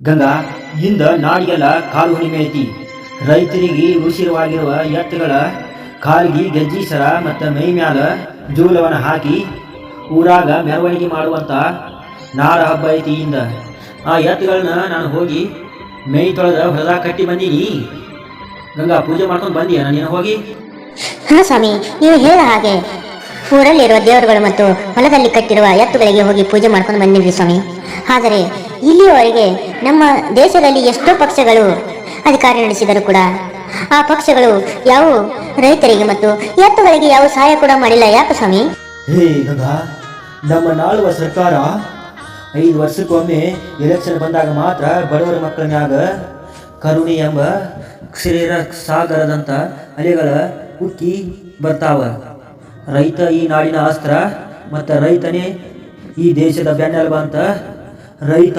ಗಂಗಾ ಇಂದ ನಾಡಿಗೆಲ್ಲ ಕಾಲು ಹುಣ್ಣಿಮೆ ಐತಿ. ರೈತರಿಗೆ ಉಸಿರವಾಗಿರುವ ಎತ್ತುಗಳ ಕಾಲಿಗೆ ಗೆಜ್ಜಿ ಸರ ಮತ್ತು ಮೈ ಮ್ಯಾಲ ಜೂಲವನ್ನು ಹಾಕಿ ಊರಾಗ ಮೆರವಣಿಗೆ ಮಾಡುವಂಥ ನಾಡ ಹಬ್ಬ ಐತಿ. ಇಂದ ಆ ಎತ್ತುಗಳನ್ನ ನಾನು ಹೋಗಿ ಮೈ ತೊಳೆದ ಹೊಲದಾಗ ಕಟ್ಟಿ ಬಂದೀನಿ. ಗಂಗಾ ಪೂಜೆ ಮಾಡ್ಕೊಂಡು ಬಂದೀಯ ನೀನು ಹೋಗಿ? ಹಾಂ ಸ್ವಾಮಿ, ನೀವು ಹೇಳ ಹಾಗೆ ಊರಲ್ಲಿರುವ ದೇವರುಗಳು ಮತ್ತು ಹೊಲದಲ್ಲಿ ಕಟ್ಟಿರುವ ಎತ್ತುಗಳಿಗೆ ಹೋಗಿ ಪೂಜೆ ಮಾಡ್ಕೊಂಡು ಬಂದಿದ್ವಿ ಸ್ವಾಮಿ. ಆದರೆ ಇಲ್ಲಿಯವರೆಗೆ ನಮ್ಮ ದೇಶದಲ್ಲಿ ಎಷ್ಟೋ ಪಕ್ಷಗಳು ಅಧಿಕಾರ ನಡೆಸಿದರೂ ಕೂಡ ಆ ಪಕ್ಷಗಳು ಯಾವ ರೈತರಿಗೆ ಮತ್ತು ಎತ್ತುಗಳಿಗೆ ಯಾವ ಸಹಾಯ ಕೂಡ ಮಾಡಿಲ್ಲ. ಯಾಕೆ ಸ್ವಾಮಿ? ಹೇ ಗಂಗಾ, ನಮ್ಮ ನಾಳುವ ಸರ್ಕಾರ 5 ವರ್ಷಕ್ಕೊಮ್ಮೆ ಎಲೆಕ್ಷನ್ ಬಂದಾಗ ಮಾತ್ರ ಬಡವರ ಮಕ್ಕಳ ಮ್ಯಾಗ ಕರುಣೆ ಎಂಬ ಕ್ಷೀರ ಸಾಗರದಂಥ ಅಲೆಗಳ ಉಕ್ಕಿ ಬರ್ತಾವ. ರೈತ ಈ ನಾಡಿನ ಅಸ್ತ್ರ ಮತ್ತು ರೈತನೇ ಈ ದೇಶದ ಬೆನ್ನೆಲುಬು ಅಂತ, ರೈತ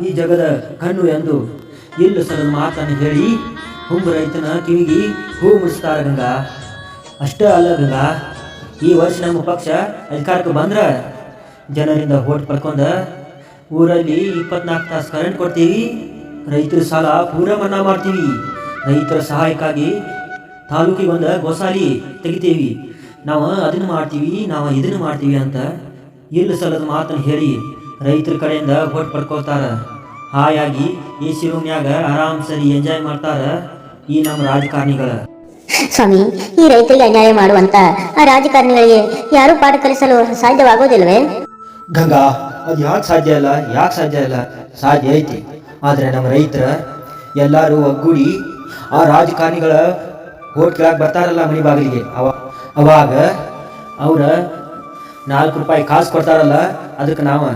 ಈ ಜಗದ ಕಣ್ಣು ಎಂದು ಇಲ್ಲ ಸಲದ ಮಾತನ್ನು ಹೇಳಿ ಹುಂಬ ರೈತನ ಕಿವಿಗೆ ಹೂ ಮುಡಿಸ್ತಾರ ಗಂಗಾ. ಅಷ್ಟೇ ಅಲ್ಲ ಗಂಗಾ, ಈ ವರ್ಷ ನಮ್ಮ ಪಕ್ಷ ಅಧಿಕಾರಕ್ಕೆ ಬಂದ್ರೆ ಜನರಿಂದ ಓಟ್ ಪಡ್ಕೊಂಡು ಊರಲ್ಲಿ 24 ತಾಸು ಕರೆಂಟ್ ಕೊಡ್ತೀವಿ, ರೈತರ ಸಾಲ ಪೂರ ಮನ್ನಾ ಮಾಡ್ತೀವಿ, ರೈತರ ಸಹಾಯಕ್ಕಾಗಿ ತಾಲೂಕಿಗೆ ಒಂದು ಗೋಸಾಲಿ ತೆಗಿತೀವಿ, ನಾವು ಅದನ್ನು ಮಾಡ್ತೀವಿ, ನಾವು ಇದನ್ನು ಮಾಡ್ತೀವಿ ಅಂತ ಇಲ್ಲ ಸಲದ ಮಾತನ್ನು ಹೇಳಿ ರೈತರ ಕಡೆಯಿಂದ ಓಟ್ ಪಡ್ಕೊಳ್ತಾರ. ಹಾಯಾಗಿ ಈ ಶಿರೂನ್ಯಾಗ ಆರಾಮ್ ಸರಿ ಎಂಜಾಯ್ ಮಾಡ್ತಾರ ಈ ನಮ್ಮ ರಾಜಕಾರಣಿಗಳ. ಸ್ವಾಮಿ, ಈ ರೈತರಿಗೆ ಅನ್ಯಾಯ ಮಾಡುವಂತ ಆ ರಾಜಕಾರಣಿಗಳಿಗೆ ಯಾರು ಪಾಠ ಕಲಿಸಲು ಸಾಧ್ಯವಾಗುವುದಿಲ್ವೇ? ಗಂಗಾ, ಅದು ಯಾಕೆ ಸಾಧ್ಯ ಇಲ್ಲ? ಸಾಧ್ಯ ಐತಿ. ಆದರೆ ನಮ್ಮ ರೈತರ ಎಲ್ಲರೂ ಒಗ್ಗೂಡಿ ಆ ರಾಜಕಾರಣಿಗಳ ಓಟ್ ಕೆಳಗೆ ಬರ್ತಾರಲ್ಲ ಮನೆ ಬಾಗಿಲಿಗೆ, ಅವಾಗ ಅವ್ರ 4 ರೂಪಾಯಿ ಕಾಸು ಕೊಡ್ತಾರಲ್ಲ, ಅದಕ್ಕೆ ನಾವು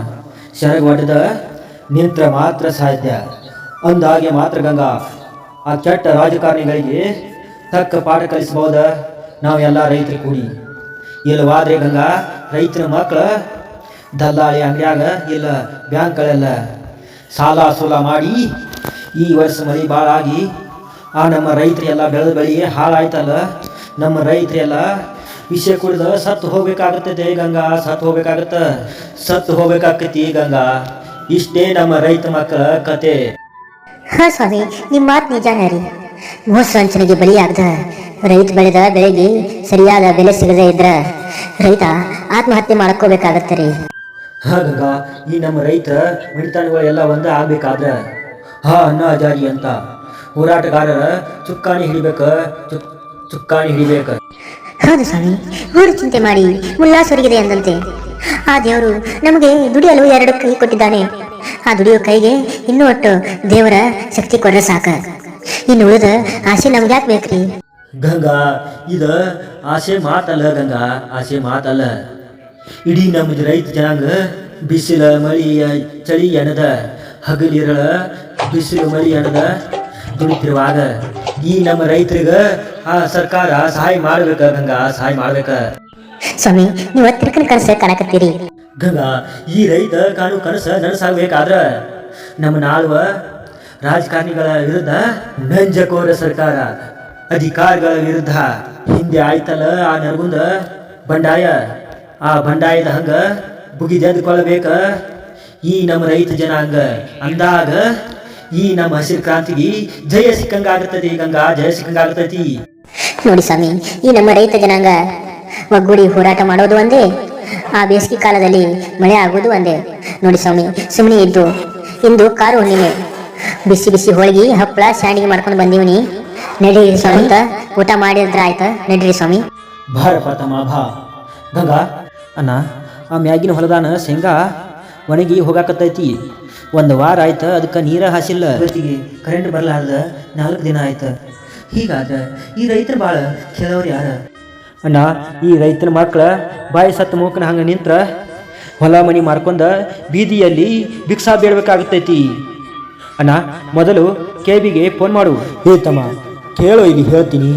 ಶರಗ್ ಹೊಡೆದ ನಿಂತ್ರ ಮಾತ್ರ ಸಾಧ್ಯ. ಅಂದಾಗೆ ಮಾತ್ರ ಗಂಗಾ ಆ ಕೆಟ್ಟ ರಾಜಕಾರಣಿಗಳಿಗೆ ತಕ್ಕ ಪಾಠ ಕಲಿಸ್ಬೋದ ನಾವೆಲ್ಲ ರೈತರು ಕೂಡಿ. ಇಲ್ಲವಾದ್ರೆ ಗಂಗಾ, ರೈತರ ಮಕ್ಕಳ ದಲ್ಲಾಳಿ ಅಂಗಡಿಯಾಗ ಇಲ್ಲ ಬ್ಯಾಂಕ್ಗಳೆಲ್ಲ ಸಾಲ ಸೂಲ ಮಾಡಿ ಈ ವರ್ಷ ಮಳೆ ಭಾಳ ಆಗಿ ಆ ನಮ್ಮ ರೈತರೆಲ್ಲ ಬೆಳೆದ ಬೆಳೆ ಹಾಳಾಯ್ತಲ್ಲ. ನಮ್ಮ ರೈತರೆಲ್ಲ ವಿಷಯ ಕುಡಿದ ಸತ್ತು ಹೋಗ್ಬೇಕಾಗತ್ತದೆ ಗಂಗಾ, ಸತ್ತು ಹೋಗ್ಬೇಕಾಗತಿ ಗಂಗಾ. ಇಷ್ಟೇ ನಮ್ಮ ರೈತ ಮಕ್ಕಳ ಕತೆ. ಹಾ ಸ್ವಾಮಿ, ನಿಮ್ಮ ಮಾತು ನಿಜಾನೇ ರೀ. ಮೋಸ ವಂಚನೆಗೆ ಬಲಿಯಾಗದ ರೈತ ಬೆಳೆದ ಬೆಳೆಗೆ ಸರಿಯಾದ ಬೆಲೆ ಸಿಗದೆ ಇದ್ರ ರೈತ ಆತ್ಮಹತ್ಯೆ ಮಾಡ್ಕೋಬೇಕಾಗತ್ತೆ ರೀ. ಹಾ ಗಂಗಾ, ಈ ನಮ್ಮ ರೈತ ಮಣಿತಾಣಿಗಳೆಲ್ಲ ಒಂದೇ ಆಗ್ಬೇಕಾದ್ರ ಅನ್ನ ಹಜಾರಿ ಅಂತ ಹೋರಾಟಗಾರರ ಚುಕ್ಕಾಣಿ ಹಿಡಿಬೇಕ. ಹೌದು ಸ್ವಾಮಿ, ಊರು ಚಿಂತೆ ಮಾಡಿ ಉಲ್ಲಾಸೊರಗಿದೆ ಎಂದಂತೆ ಆ ದೇವರು ನಮಗೆ ದುಡಿಯಲು 2 ಕೈ ಕೊಟ್ಟಿದ್ದಾನೆ. ಆ ದುಡಿಯೋ ಕೈಗೆ ಇನ್ನೂ ಒಟ್ಟು ದೇವರ ಶಕ್ತಿ ಕೊಡ್ರೆ ಸಾಕ. ಇನ್ನು ಉಳಿದ ಆಸೆ ನಮ್ಗೆ ಯಾಕೆ ಬೇಕ್ರಿ? ಗಂಗಾ, ಇದು ಆಸೆ ಮಾತಲ್ಲ ಗಂಗಾ, ಆಸೆ ಮಾತಲ್ಲ. ಇಡೀ ನಮ್ಮ ರೈತ ಜನಾಂಗ ಬಿಸಿಲ ಮಳಿ ಚಳಿ ಎಣದ ಹಗಲಿರಳ ಬಿಸಿಲು ಮಳಿ ಎಣದ ದುಡಿತಿರುವಾಗ ಈ ನಮ್ಮ ರೈತರಿಗೆ ಆ ಸರ್ಕಾರ ಸಹಾಯ ಮಾಡ್ಬೇಕ ಗಂಗಾ, ಸಹಾಯ ಮಾಡ್ಬೇಕ. ಸ್ವಾಮಿ, ನೀವು ತಿರ್ಕನ ಕನಸೆ ಕಾಣಕತ್ತೀರಿ. ಗಂಗಾ, ಈ ರೈತ ಕಾಣು ಕನಸ ನನಸಾಗಬೇಕಾದ್ರ ನಮ್ಮ ನಾಳುವ ರಾಜಕಾರಣಿಗಳ ವಿರುದ್ಧ ನಂಜಕೋರ ಸರ್ಕಾರ ಅಧಿಕಾರಿಗಳ ವಿರುದ್ಧ ಹಿಂದೆ ಆಯ್ತಲ್ಲ ಆ ನರಗುಂದ ಬಂಡಾಯ, ಆ ಬಂಡಾಯದ ಹಂಗ ಬುಗಿದೆದ್ದುಕೊಳ್ಳಬೇಕ ಈ ನಮ್ಮ ರೈತ ಜನಾಂಗ. ಅಂದಾಗ ಈ ನಮ್ಮ ಹಸಿರು ಕ್ರಾಂತಿಗೆ ಜಯ ಸಿಕ್ಕಂಗಾಗುತ್ತದೆ ಗಂಗಾ, ಜಯ ಸಿಕ್ಕಂಗಾಗುತ್ತೈತಿ. ನೋಡಿ ಸ್ವಾಮಿ, ಈ ನಮ್ಮ ರೈತ ಜನಾಂಗ ಒಗ್ಗೂಡಿ ಹೋರಾಟ ಮಾಡೋದು ಒಂದೇ, ಆ ಬೇಸಿಗೆ ಕಾಲದಲ್ಲಿ ಮಳೆ ಆಗೋದು ಒಂದೇ. ನೋಡಿ ಸ್ವಾಮಿ, ಸುಮ್ಮನೆ ಇದ್ದು ಇಂದು ಕಾರು ಹುಣ್ಣಿಮೆ, ಬಿಸಿ ಬಿಸಿ ಹೋಳಿಗೆ ಹಪ್ಪಳ ಶಾಂಡಿಗೆ ಮಾಡ್ಕೊಂಡು ಬಂದೀವಿ. ನಡೀರಿ ಸ್ವಾಮಿ, ಊಟ ಮಾಡಿದ್ರೆ ಆಯ್ತಾ? ನಡೀರಿ ಸ್ವಾಮಿ. ಭಾರಪ್ಪ ತಮ್ಮ ಭಾ. ಗಂಗಾ ಅಣ್ಣ, ಆ ಮ್ಯಾಗಿನ ಹೊಲದಾನ ಶೇಂಗಾ ಒಣಗಿ ಹೋಗಾಕತ್ತೈತಿ. 1 ವಾರ ಆಯ್ತು, ಅದಕ್ಕೆ ನೀರ ಹಾಸಿಲ್ಲ. ಜೊತೆಗೆ ಕರೆಂಟ್ ಬರಲಾರ್ದ 4 ದಿನ ಆಯ್ತು. ಹೀಗಾದ್ರೆ ಈ ರೈತರು ಭಾಳ ಕೇಳೋರು ಯಾರ? ಅಣ್ಣ, ಈ ರೈತನ ಮಕ್ಕಳ ಬಾಯಿ ಸತ್ತ ಮೂಕನ ಹಂಗೆ ನಿಂತ್ರ ಹೊಲ ಮನಿ ಮಾರ್ಕೊಂಡ ಬೀದಿಯಲ್ಲಿ ಭಿಕ್ಷಾ ಬೇಡಬೇಕಾಗುತ್ತೈತಿ. ಅಣ್ಣ, ಮೊದಲು ಕೆಬಿಗೆ ಫೋನ್ ಮಾಡು. ತಮ್ಮ ಕೇಳೋ, ಈಗ ಹೇಳ್ತೀನಿ.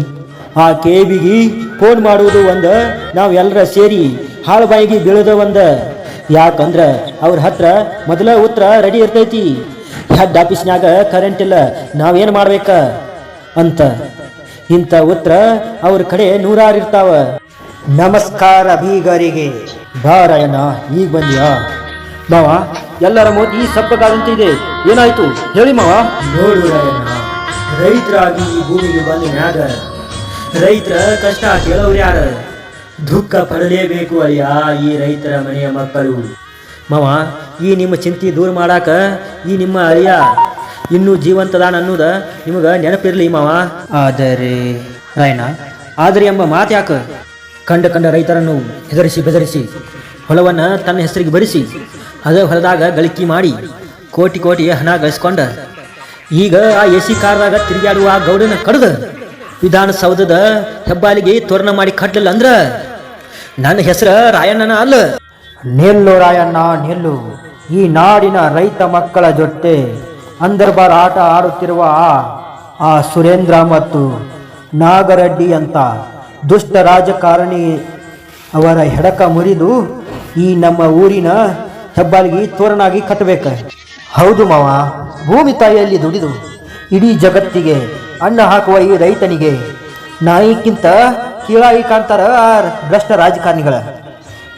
ಆ ಕೆಬಿಗೆ ಫೋನ್ ಮಾಡುವುದು ಒಂದು, ನಾವು ಎಲ್ಲರ ಸೇರಿ ಹಾಳು ಬಾಯಿಗೆ ಬೀಳೋದು ಒಂದು. ಯಾಕಂದ್ರೆ ಅವ್ರ ಹತ್ರ ಮೊದಲ ಉತ್ತರ ರೆಡಿ ಇರ್ತೈತಿ. ಹೆಡ್ ಆಫೀಸ್ನಾಗ ಕರೆಂಟ್ ಇಲ್ಲ, ನಾವೇನು ಮಾಡ್ಬೇಕ ಅಂತ ಇಂಥ ಉತ್ತರ ಅವ್ರ ಕಡೆ 100 ಇರ್ತಾವ. ನಮಸ್ಕಾರ ಬೀಗರಿಗೆ. ಬಾರಯ್ಯನ, ಈಗ ಬಂದ್ಯಾ? ಮಾವ ಎಲ್ಲರ ಮೋತಿ ಸಪ್ಪಗಾದಂತೆ ಇದೆ, ಏನಾಯ್ತು ಹೇಳಿ ಮಾವ. ನೋಡು ರಾಯಣ್ಣ, ರೈತರಾಗಿ ಈ ಭೂಮಿಗೆ ಬಂದ ಮ್ಯಾಗ ರೈತರ ಕಷ್ಟ ಕೇಳೋರು ಯಾರ? ದುಃಖ ಪಡಲೇಬೇಕು ಅಳಿಯ ಈ ರೈತರ ಮನೆಯ ಮಕ್ಕಳು. ಮಾವ, ಈ ನಿಮ್ಮ ಚಿಂತೆ ದೂರ ಮಾಡಾಕ ಈ ನಿಮ್ಮ ಅಳಿಯ ಇನ್ನೂ ಜೀವಂತದಾನ ಅನ್ನೋದ ನಿಮಗೆ ನೆನಪಿರಲಿ ಮಾವ. ಆದರೆ ರಾಯಣ್ಣ, ಆದರೆ ಎಂಬ ಮಾತು ಯಾಕ? ಕಂಡ ರೈತರನ್ನು ಹೆದರಿಸಿ ಬೆದರಿಸಿ ಹೊಲವನ್ನು ತನ್ನ ಹೆಸರಿಗೆ ಬರಿಸಿ ಅದ ಹೊಲದಾಗ ಗಳಿಕೆ ಮಾಡಿ ಕೋಟಿ ಹಣ ಗಳಿಸ್ಕೊಂಡ ಈಗ ಆ ಎಸಿ ಕಾರ್ದಾಗ ತಿರುಗಾಡುವ ಆ ಗೌಡನ ಕಡ್ದ ವಿಧಾನಸೌಧದ ಹೆಬ್ಬಾಲಿಗೆ ತೋರಣ ಮಾಡಿ ಕಟ್ಟಲಿಲ್ಲ ಅಂದ್ರ ನನ್ನ ಹೆಸರು ರಾಯಣ್ಣನ ಅಲ್ಲ. ನಿಲ್ಲು ರಾಯಣ್ಣ ನಿಲ್ಲು. ಈ ನಾಡಿನ ರೈತ ಮಕ್ಕಳ ಜೊತೆ ಅಂದರ್ಬಾರ್ ಆಟ ಆಡುತ್ತಿರುವ ಆ ಸುರೇಂದ್ರ ಮತ್ತು ನಾಗರೆಡ್ಡಿ ಅಂತ ದುಷ್ಟ ರಾಜಕಾರಣಿ ಅವರ ಹೆಡಕ ಮುರಿದು ಈ ನಮ್ಮ ಊರಿನ ಹೆಬ್ಬಾಲಿಗೆ ತೋರಣಾಗಿ ಕಟ್ಟಬೇಕ. ಹೌದು ಮಾವ, ಭೂಮಿ ತಾಯಿಯಲ್ಲಿ ದುಡಿದು ಇಡೀ ಜಗತ್ತಿಗೆ ಅನ್ನ ಹಾಕುವ ಈ ರೈತನಿಗೆ ನಾಯಿಕ್ಕಿಂತ ಕೀಳಾಗಿ ಕಾಣ್ತಾರ ಆ ಭ್ರಷ್ಟ ರಾಜಕಾರಣಿಗಳ,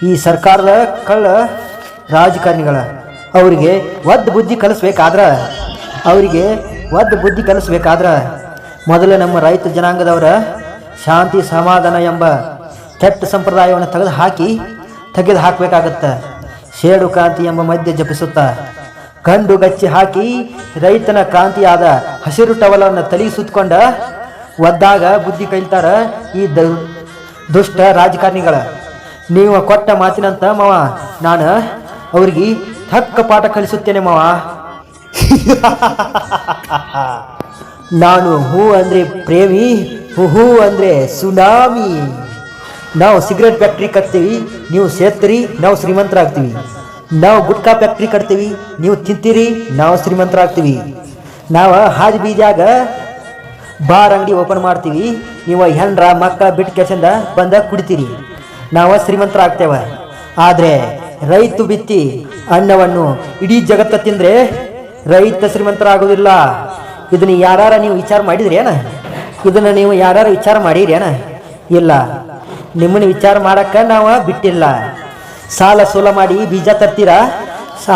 ಈ ಸರ್ಕಾರದ ಕಳ್ಳ ರಾಜಕಾರಣಿಗಳ. ಅವರಿಗೆ ಒದ್ದು ಬುದ್ಧಿ ಕಲಿಸ್ಬೇಕಾದ್ರ ಮೊದಲು ನಮ್ಮ ರೈತ ಜನಾಂಗದವರ ಶಾಂತಿ ಸಮಾಧಾನ ಎಂಬ ಕೆಟ್ಟ ಸಂಪ್ರದಾಯವನ್ನು ತೆಗೆದು ಹಾಕಬೇಕಾಗತ್ತ. ಶೇಡು ಕ್ರಾಂತಿ ಎಂಬ ಮಧ್ಯ ಜಪಿಸುತ್ತಾ ಗಂಡು ಗಚ್ಚಿ ಹಾಕಿ ರೈತನ ಕ್ರಾಂತಿಯಾದ ಹಸಿರು ಟವಲನ್ನು ತಲೆಗೆ ಸುತ್ತಕೊಂಡ ಒದ್ದಾಗ ಬುದ್ಧಿ ಕಲಿತಾರ ಈ ದುಷ್ಟ ರಾಜಕಾರಣಿಗಳ. ನೀವು ಕೊಟ್ಟ ಮಾತಿನಂತ ಮಾವ ನಾನು ಅವ್ರಿಗೆ ತಕ್ಕ ಪಾಠ ಕಲಿಸುತ್ತೇನೆ ಮಾವ. ನಾನು ಹೂ ಅಂದ್ರೆ ಪ್ರೇಮಿ, ಹೂ ಅಂದ್ರೆ ಸುನಾಮಿ. ನಾವು ಸಿಗರೇಟ್ ಫ್ಯಾಕ್ಟ್ರಿ ಕಟ್ತೀವಿ, ನೀವು ಸೇರ್ತೀರಿ, ನಾವು ಶ್ರೀಮಂತರಾಗ್ತೀವಿ. ನಾವು ಗುಟ್ಕಾ ಫ್ಯಾಕ್ಟ್ರಿ ಕಟ್ತೀವಿ, ನೀವು ತಿಂತೀರಿ, ನಾವು ಶ್ರೀಮಂತರಾಗ್ತೀವಿ. ನಾವು ಹಾದಿ ಬೀದಿಯಾಗ ಬಾರ್ ಅಂಗಡಿ ಓಪನ್ ಮಾಡ್ತೀವಿ, ನೀವು ಹೆಣ್ರ ಮಕ್ಕಳ ಬಿಟ್ಟು ಕೆಸಂದ ಬಂದ ಕುಡಿತೀರಿ, ನಾವು ಶ್ರೀಮಂತರಾಗ್ತೇವೆ. ಆದರೆ ರೈತ ಬಿತ್ತಿ ಅನ್ನವನ್ನು ಇಡೀ ಜಗತ್ತ ತಿಂದರೆ ರೈತ ಶ್ರೀಮಂತರಾಗೋದಿಲ್ಲ. ಇದನ್ನು ಯಾರು ನೀವು ವಿಚಾರ ಮಾಡಿದ್ರೇನ? ವಿಚಾರ ಮಾಡಿರೇನ? ಇಲ್ಲ, ನಿಮ್ಮನ್ನು ವಿಚಾರ ಮಾಡಕ್ಕೆ ನಾವು ಬಿಟ್ಟಿಲ್ಲ. ಸಾಲ ಸೋಲ ಮಾಡಿ ಬೀಜ ತರ್ತೀರಾ,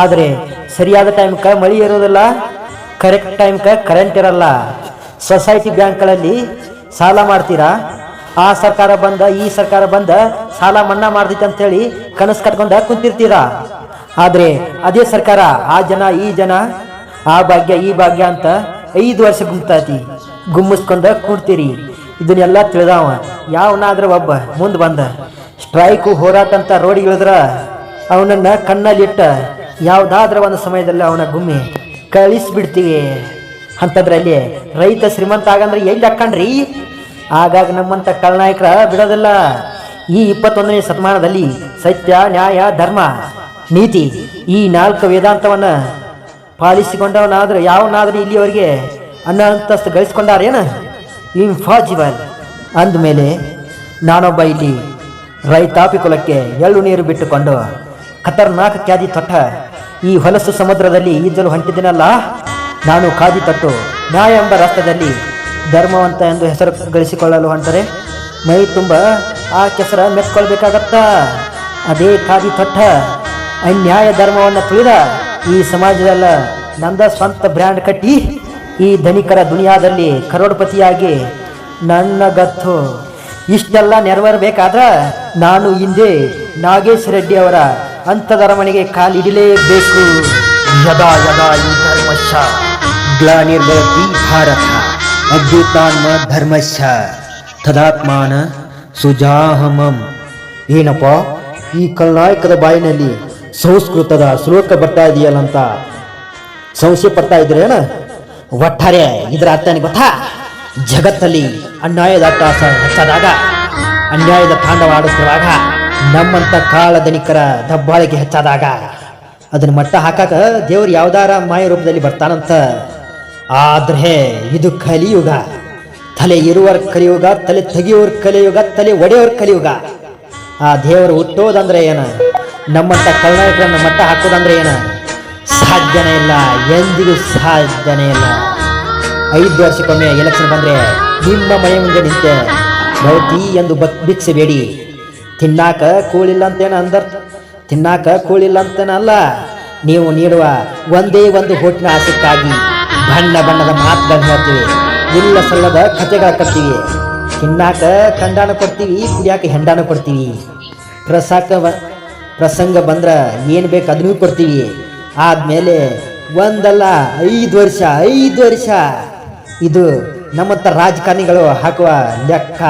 ಆದರೆ ಸರಿಯಾದ ಟೈಮ್ಗೆ ಮಳೆ ಇರೋದಿಲ್ಲ, ಕರೆಕ್ಟ್ ಟೈಮ್ಗೆ ಕರೆಂಟ್ ಇರಲ್ಲ. ಸೊಸೈಟಿ ಬ್ಯಾಂಕ್ಗಳಲ್ಲಿ ಸಾಲ ಮಾಡ್ತೀರಾ, ಆ ಸರ್ಕಾರ ಬಂದ ಈ ಸರ್ಕಾರ ಬಂದ ಸಾಲ ಮನ್ನಾ ಮಾಡ್ತೈತೆ ಅಂತೇಳಿ ಕನಸು ಕಟ್ಕೊಂಡ ಕುಂತಿರ್ತೀರಾ. ಆದರೆ ಅದೇ ಸರ್ಕಾರ ಆ ಜನ ಈ ಜನ ಆ ಭಾಗ್ಯ ಈ ಭಾಗ್ಯ ಅಂತ 5 ವರ್ಷ ಗುಮ್ಮಿಸ್ಕೊಂಡ ಕೂಡ್ತೀರಿ. ಇದನ್ನೆಲ್ಲ ತಿಳಿದವ ಯಾವನಾದ್ರೆ ಒಬ್ಬ ಮುಂದೆ ಬಂದ ಸ್ಟ್ರೈಕು ಹೋರಾಟ ಅಂತ ರೋಡಿಗಿಳಿದ್ರ ಅವನನ್ನ ಕಣ್ಣಲ್ಲಿಟ್ಟ ಯಾವುದಾದ್ರೂ ಒಂದು ಸಮಯದಲ್ಲಿ ಅವನ ಗುಮ್ಮಿ ಕಳಿಸ್ಬಿಡ್ತೀವಿ. ಅಂಥದ್ರಲ್ಲಿ ರೈತ ಶ್ರೀಮಂತ ಆಗಂದ್ರೆ ಎಲ್ಲಿ ಹಾಕಣ್ರಿ? ಆಗಾಗ ನಮ್ಮಂಥ ಕಳ್ನಾಯಕರ ಬಿಡೋದಿಲ್ಲ. ಈ 21ನೇ ಶತಮಾನದಲ್ಲಿ ಸತ್ಯ, ನ್ಯಾಯ, ಧರ್ಮ, ನೀತಿ ಈ 4 ವೇದಾಂತವನ್ನು ಪಾಲಿಸಿಕೊಂಡವನಾದ್ರೆ ಯಾವನಾದ್ರೂ ಇಲ್ಲಿಯವರೆಗೆ ಅಂತಸ್ತು ಗಳಿಸ್ಕೊಂಡಾರೇನ? ಇಂಪಾಸಿಬಲ್. ಅಂದಮೇಲೆ ನಾನೊಬ್ಬ ಇಲ್ಲಿ ರೈತಾಪಿ ಕುಲಕ್ಕೆ ಎಳ್ಳು ನೀರು ಬಿಟ್ಟುಕೊಂಡು ಖತರ್ನಾಕ್ ಕ್ಯಾದಿ ತೊಟ್ಟ ಈ ಹೊಲಸು ಸಮುದ್ರದಲ್ಲಿ ಈಜಲು ಹೊಂಟಿದ್ದೀನಲ್ಲ, ನಾನು ಖಾದಿ ತೊಟ್ಟು ನ್ಯಾಯ ಎಂಬ ರಾಷ್ಟ್ರದಲ್ಲಿ ಧರ್ಮವಂತ ಎಂದು ಹೆಸರು ಗಳಿಸಿಕೊಳ್ಳಲು ಹೊಂಟರೆ ಮೈ ತುಂಬ ಆ ಕೆಸರ ಮೆಚ್ಕೊಳ್ಬೇಕಾಗತ್ತ. ಅದೇ ಖಾದಿ ತೊಟ್ಟ ಅನ್ಯಾಯ ಧರ್ಮವನ್ನು ತುಳಿದ ಈ ಸಮಾಜದಲ್ಲ ನಂದ ಸ್ವಂತ ಬ್ರ್ಯಾಂಡ್ ಕಟ್ಟಿ ಈ ಧನಿಕರ ದುನಿಯಾದಲ್ಲಿ ಕರೋಡ್ಪತಿಯಾಗಿ ನನ್ನ ಗತ್ತು ಇಷ್ಟೆಲ್ಲ ನೆರವೇರಬೇಕಾದ್ರ ನಾನು ಹಿಂದೆ ನಾಗೇಶ್ ರೆಡ್ಡಿ ಅವರ ಅಂಥದರ ಮನೆಗೆ ಕಾಲಿಡಲೇಬೇಕು. ಯದಾ ಯದಾ ಈ ಧರ್ಮಶ ಗ್ಲಾನಿರ್ಭವತಿ ಭಾರತ ಅಭ್ಯುತ್ಥಾನ ಧರ್ಮಶ ತದಾತ್ಮಾನ ಸುಜಾಹಮಂ. ಏನಪ್ಪ ಈ ಕಳ್ನಾಯಕದ ಬಾಯಿನಲ್ಲಿ ಸಂಸ್ಕೃತದ ಶ್ಲೋಕ ಬರ್ತಾ ಇದೆಯಲ್ಲಂತ ಸಂಶಯ ಪಡ್ತಾ ಇದ್ರೇನ? ಒಟ್ಟಾರೆ ಇದರ ಅರ್ಥ ಗೊತ್ತಾ? ಜಗತ್ತಲ್ಲಿ ಅನ್ಯಾಯದ ಅಟ್ಟಾಸ ಹೆಚ್ಚಾದಾಗ, ಅನ್ಯಾಯದ ತಾಂಡವ ಆಡುತ್ತಿರುವಾಗ, ನಮ್ಮಂಥ ಕಾಳಧನಿಕರ ದಬ್ಬಾಳಿಕೆ ಹೆಚ್ಚಾದಾಗ ಅದನ್ನ ಮಟ್ಟ ಹಾಕಾಕ ದೇವರು ಯಾವ್ದಾರ ಮಾಯ ರೂಪದಲ್ಲಿ ಬರ್ತಾನಂತ. ಆದ್ರೆ ಇದು ಕಲಿಯುಗ. ತಲೆ ಇರುವರ ಕಲಿಯುಗ, ತಲೆ ತೆಗಿಯೋರ್ ಕಲಿಯುಗ, ತಲೆ ಒಡೆಯೋರ್ ಕಲಿಯುಗ. ಆ ದೇವರು ಹುಟ್ಟೋದಂದ್ರೆ ಏನ? ನಮ್ಮಂಥ ಕಳ್ನಾಯಕರನ್ನ ಮಟ್ಟ ಹಾಕೋದಂದ್ರೆ ಏನ? ಸಾಧ್ಯನೇ ಇಲ್ಲ, ಎಂದಿಗೂ ಸಾಧ್ಯನೇ ಇಲ್ಲ. 5 ವರ್ಷಕ್ಕೊಮ್ಮೆ ಎಲೆಕ್ಷನ್ ಬಂದ್ರೆ ನಿಮ್ಮ ಮನೆ ಮುಂದೆ ನಿಂತೆ ಭೌತಿ ಎಂದು ಭಿಕ್ಷೆ ಬೇಡಿ. ತಿನ್ನಾಕ ಕೂಳಿಲ್ಲ ಅಂತೇನ ಅಂದರ್, ತಿನ್ನಾಕ ಕೂಳಿಲ್ಲ ಅಂತೇನಲ್ಲ, ನೀವು ನೀಡುವ ಒಂದೇ ಒಂದು ಹೋಟಿನ ಆಸಕ್ಕಾಗಿ ಬಣ್ಣ ಬಣ್ಣದ ಮಾತುಗಳನ್ನ ಹೇಳ್ತೀವಿ, ಇಲ್ಲ ಸಲ್ಲದ ಕಥೆಗಳ ಕಟ್ತೀವಿ, ತಿನ್ನಾಕ ಕಂಡಾನ ಕೊಡ್ತೀವಿ, ಕುಡಿಯಾಕ ಹೆಂಡಾನ ಕೊಡ್ತೀವಿ, ಪ್ರಸಂಗ ಬಂದ್ರೆ ಏನು ಬೇಕು ಅದನ್ನೂ ಕೊಡ್ತೀವಿ. ಆದಮೇಲೆ ಒಂದಲ್ಲ 5 ವರ್ಷ ಇದು ನಮ್ಮಂಥ ರಾಜಕಾರಣಿಗಳು ಹಾಕುವ ಲೆಕ್ಕ.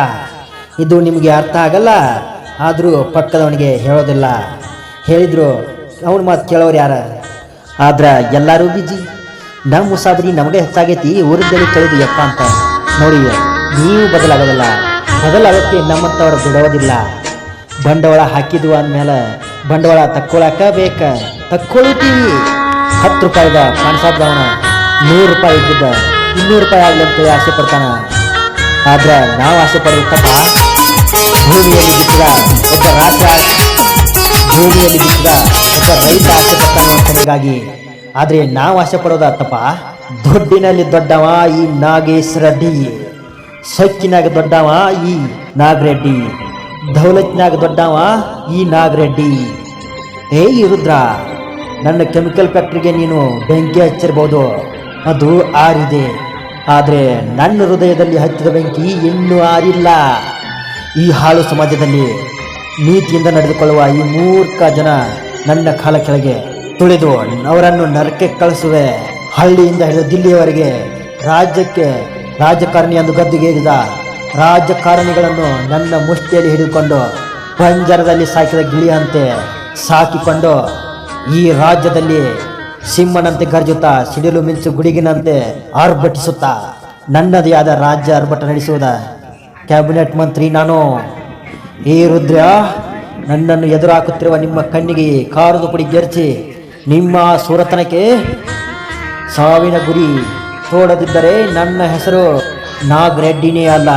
ಇದು ನಿಮಗೆ ಅರ್ಥ ಆಗಲ್ಲ, ಆದರೂ ಪಕ್ಕದವನಿಗೆ ಹೇಳೋದಿಲ್ಲ. ಹೇಳಿದ್ರು ಅವನ ಮಾತು ಕೇಳೋರು ಯಾರ? ಆದ್ರೆ ಎಲ್ಲರೂ ಬಿಜಿ. ನಮ್ಮ ಮುಸಾಬರಿ ನಮಗೆ ಹೆಚ್ಚಾಗೈತಿ, ಊರದಲ್ಲಿ ಕಳೆದು ಯಪ್ಪ ಅಂತ. ನೋಡಿ, ನೀವು ಬದಲಾಗೋದಿಲ್ಲ, ಬದಲಾಗೋಕ್ಕೆ ನಮ್ಮಂಥವ್ರು ಬಿಡೋದಿಲ್ಲ. ಬಂಡವಾಳ ಹಾಕಿದ್ವು ಅಂದಮೇಲೆ ಬಂಡವಾಳ ತಕ್ಕೊಳ್ತೀವಿ. 10 ರೂಪಾಯಿದ ಪಾನ್ಸಾಬ್ದವನ 100 ರೂಪಾಯಿ ಇದ್ದಿದ್ದ 200 ರೂಪಾಯಿ ಆಗಲಿ ಅಂತೇಳಿ ಆಸೆ ಪಡ್ತಾನ. ಆದ್ರೆ ನಾವು ಆಸೆ ಪಡೋದು ತಪ್ಪ. ಭೂಮಿಯಲ್ಲಿ ಬಿತ್ತಿದ ಒಬ್ಬ ರೈತ ಆಸೆ ಪಡ್ತಾನೆ ಅಂತನಿಗಾಗಿ. ಆದ್ರೆ ನಾವು ಆಸೆ ಪಡೋದ ತಪ್ಪ. ದೊಡ್ಡಿನಲ್ಲಿ ದೊಡ್ಡವ ಈ ನಾಗೇಶ್ ರೆಡ್ಡಿ, ಸೊಕ್ಕಿನಾಗ ದೊಡ್ಡವ ಈ ನಾಗರೆಡ್ಡಿ, ದೌಲತ್ನಾಗ ದೊಡ್ಡವ ಈ ನಾಗರೆಡ್ಡಿ. ಏಯ್ ರುದ್ರ, ನನ್ನ ಕೆಮಿಕಲ್ ಫ್ಯಾಕ್ಟ್ರಿಗೆ ನೀನು ಬೆಂಕಿ ಹಚ್ಚಿರ್ಬೋದು, ಅದು ಆರಿದೆ. ಆದರೆ ನನ್ನ ಹೃದಯದಲ್ಲಿ ಹಚ್ಚಿದ ಬೆಂಕಿ ಇನ್ನೂ ಆರಿಲ್ಲ. ಈ ಹಾಳು ಸಮಾಜದಲ್ಲಿ ನೀತಿಯಿಂದ ನಡೆದುಕೊಳ್ಳುವ ಈ ಮೂರ್ಖ ಜನ ನನ್ನ ಕಾಲ ಕೆಳಗೆ ತುಳಿದು ಅವರನ್ನು ನರಕ್ಕೆ ಕಳಿಸುವೆ. ಹಳ್ಳಿಯಿಂದ ಹಿಡಿದು ದಿಲ್ಲಿಯವರೆಗೆ ರಾಜಕಾರಣಿ ಎಂದು ಗದ್ದುಗೇರಿದ ರಾಜಕಾರಣಿಗಳನ್ನು ನನ್ನ ಮುಷ್ಟಿಯಲ್ಲಿ ಹಿಡಿದುಕೊಂಡು ಪಂಜರದಲ್ಲಿ ಸಾಕಿದ ಗಿಳಿಯಂತೆ ಸಾಕಿಕೊಂಡು ಈ ರಾಜ್ಯದಲ್ಲಿ ಸಿಂಹನಂತೆ ಗರ್ಜುತ್ತಾ, ಸಿಡಿಲು ಮಿಂಚು ಗುಡುಗಿನಂತೆ ಆರ್ಭಟಿಸುತ್ತಾ ನನ್ನದೇ ಆದ ರಾಜ್ಯ ಆರ್ಭಟ ನಡೆಸುವುದ ಕ್ಯಾಬಿನೆಟ್ ಮಂತ್ರಿ ನಾನು. ಈ ರುದ್ರ, ನನ್ನನ್ನು ಎದುರು ಹಾಕುತ್ತಿರುವ ನಿಮ್ಮ ಕಣ್ಣಿಗೆ ಕಾರದ ಪುಡಿ ಗೆರ್ಚಿ ನಿಮ್ಮ ಸೂರತನಕ್ಕೆ ಸಾವಿನ ಗುರಿ ತೋಡದಿದ್ದರೆ ನನ್ನ ಹೆಸರು ನಾಗರೆಡ್ಡಿನೇ ಅಲ್ಲ.